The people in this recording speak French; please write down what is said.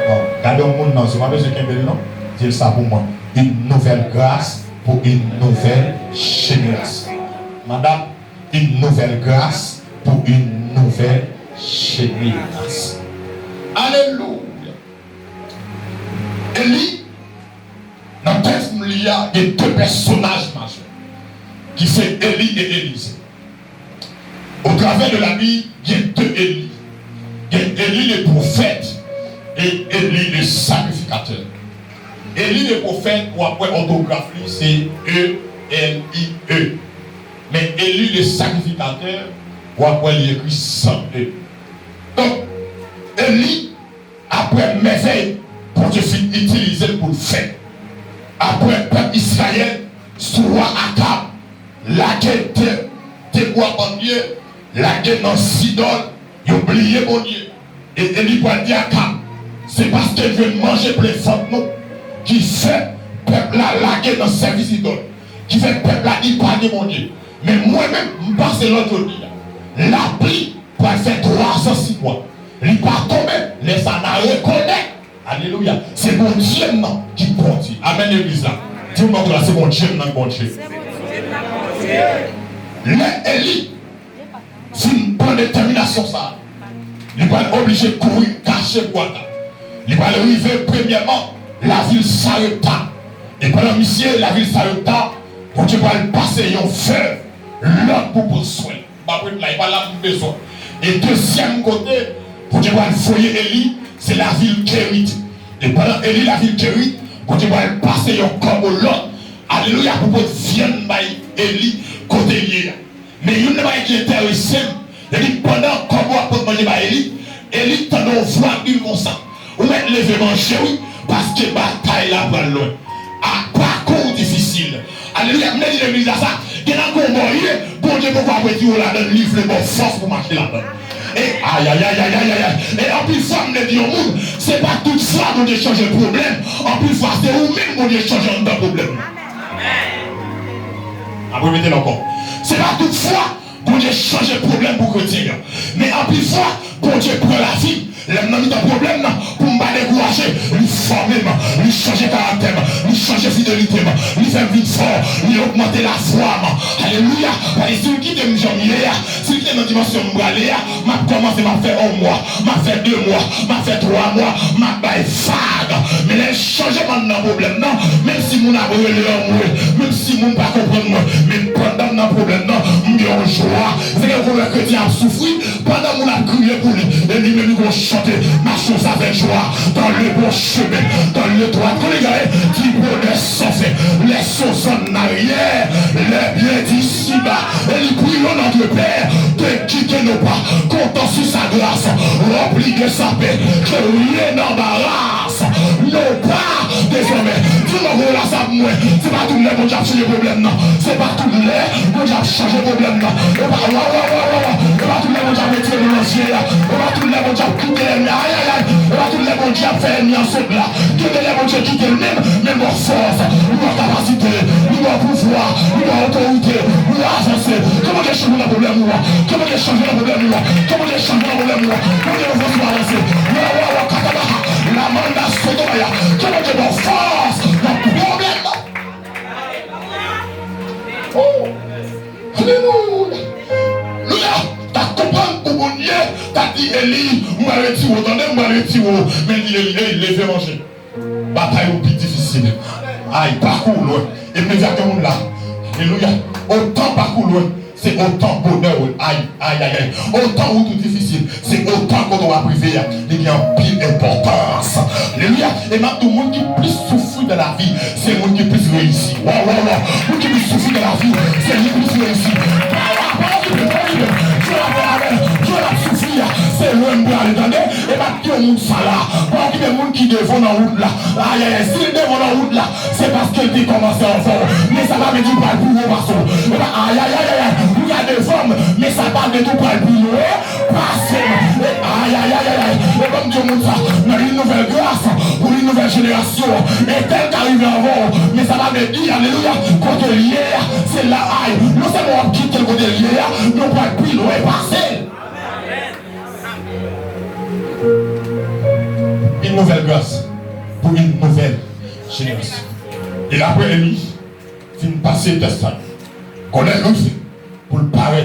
Non, regardez au monde, non, c'est pas besoin de non. Dis ça pour moi. Une nouvelle grâce pour une nouvelle génération. Madame, une nouvelle grâce pour une nouvelle génération. Alléluia. Élie, dans le texte, il y a deux personnages majeurs qui sont Élie et Élisée. Au travers de la Bible, il y a deux Élie. Il y a Élie le prophète et Élie le sacrificateur. Élie le prophète, ou après orthographe, c'est E-L-I-E. Mais Élie le sacrificateur, ou après il écrit sans E. Donc, Élie, après merveille, pour Dieu utiliser pour le faire. Après le peuple Israël, sous roi Akab, la guerre de quoi en Dieu, la guerre dans Sidon, il a oublié mon Dieu. Et Élie va dire Akab, c'est parce que je veux manger plein de nous qui fait peuple la guerre dans service Sidon, qui fait peuple y épargner mon Dieu. Mais moi-même, je passe l'autre jour, la pluie pour faire 306 mois. Il ne pas tomber, les ana reconnaître. Alléluia. C'est mon Dieu qui compte. Amen l'église là. Dis-moi que là c'est mon Dieu qui compte. Les Élie, c'est une bonne détermination ça. Il va être obligé de courir, cacher quoi. Il va arriver premièrement, la ville s'arrêta. Et pendant monsieur, la ville s'arrêta, pour Dieu va passer un feu, l'autre pour prendre soin. Il va là pour besoin. Et deuxième côté, pour Dieu va foyer Élie, c'est la ville Kérit. Et pendant Élie, la ville Kérit, pour Dieu va passer un corps au l'autre. Alléluia, pour que vienne Élie côté lié. Mais il n'y a pas qui est intéressé. Il dit pendant qu'on va pour manger Élie, Élie t'en envoie une comme ça. Ou mettre les manger, oui, parce que bataille là va loin. À parcours difficile. Alléluia, mais dit l'église à ça. Il y a un combat, bon Dieu, pourquoi vous dire là-dedans, livre bon force pour marcher là-dedans. Et aïe aïe aïe aïe aïe aïe. Et en plus, femme ne dit au monde, c'est pas toute fois qu'on Dieu change le problème. En plus, c'est vous-même qu'on Dieu change un problème. Après, mettez encore. C'est pas toute fois qu'on Dieu change le problème pour chrétien. Mais en plus, bon Dieu prend la vie. L'homme n'a mis un problème pour me décourager, lui former, lui changer caractère, lui changer fidélité, lui faire vite fort, lui augmenter la foi. Alléluia. Et si vous quittez me janvier, si vous quittez ma dimension m'braler, m'a commencé à faire 1 mois, m'a fait 2 mois, m'a fait 3 mois, m'a bail vague. Mais les changements dans le problème, non, même si mon abonné est même si mon pas comprendre moi, mais pendant mon problème, non, m'y en joie. C'est que le chrétien a souffert, pendant mon a crié pour lui, et lui-même il ma chose avec joie dans le bon chemin, dans le droit. Quand les gars, qui bonheur sans fait, les choses en arrière, les biens d'ici-bas, et les prions notre Père de quitter nos pas, comptant sur sa grâce, rempli de sa paix, que rien n'embarrasse nos pas désormais. Dis-moi là, ça moi, c'est pas tout le monde qui a changé le problème, non, c'est pas tout le monde qui a changé le problème, non, c'est pas tout le monde qui a retiré le lancier, c'est pas tout le monde qui a quitté. Aïe aïe aïe, on va tout le monde qui a fait un ensemble là. Tout le monde qui a même nos forces, nos capacités, nos pouvoirs, nos autorités, nos avancer. Comment j'ai changé le problème moi? Comment j'ai changé le problème moi? Comment j'ai changé le problème moi? Comment j'ai changé le avancer? La manda sotoya. Comment j'ai nos forces, nos problèmes. Oh, alléluia. T'as compris pour mon Dieu, t'as dit Élie, moi retire, moi retire, mais il les fait manger. Bataille au plus difficile. Aïe, parcours loin. Et immédiatement là. Alléluia. Autant parcours loin, c'est autant bonheur. Aïe, aïe, aïe, aïe. Autant ou tout difficile, c'est autant qu'on doit priver. Il y a une pile importance. Alléluia. Et même tout le monde qui plus souffre de la vie, c'est le monde qui plus réussi. Waouh, waouh, waouh. Le qui plus souffre de la vie, c'est lui qui plus réussi. C'est loin de aller dans et pas que monde ça là. Pas que les gens qui devant dans route là. Aïe aïe, s'ils devant dans route là, c'est parce qu'ils ont commencé à faire. Mais ça va me dire pas le plus haut parce que aïe aïe aïe aïe, il y a des femmes, mais ça parle de tout pas le plus haut. Parce que aïe aïe aïe aïe, et comme Dieu montre ça, dans une nouvelle grâce pour une nouvelle génération. Et tel qu'arrive avant, mais ça va me dire alléluia, côté hier, c'est là aïe. Nous sommes quitter le côté hier, nous pas le plus haut et passer. une nouvelle grâce pour une nouvelle génération. Et après, Élie, fin passer le testament. Connaître aussi pour le paraître.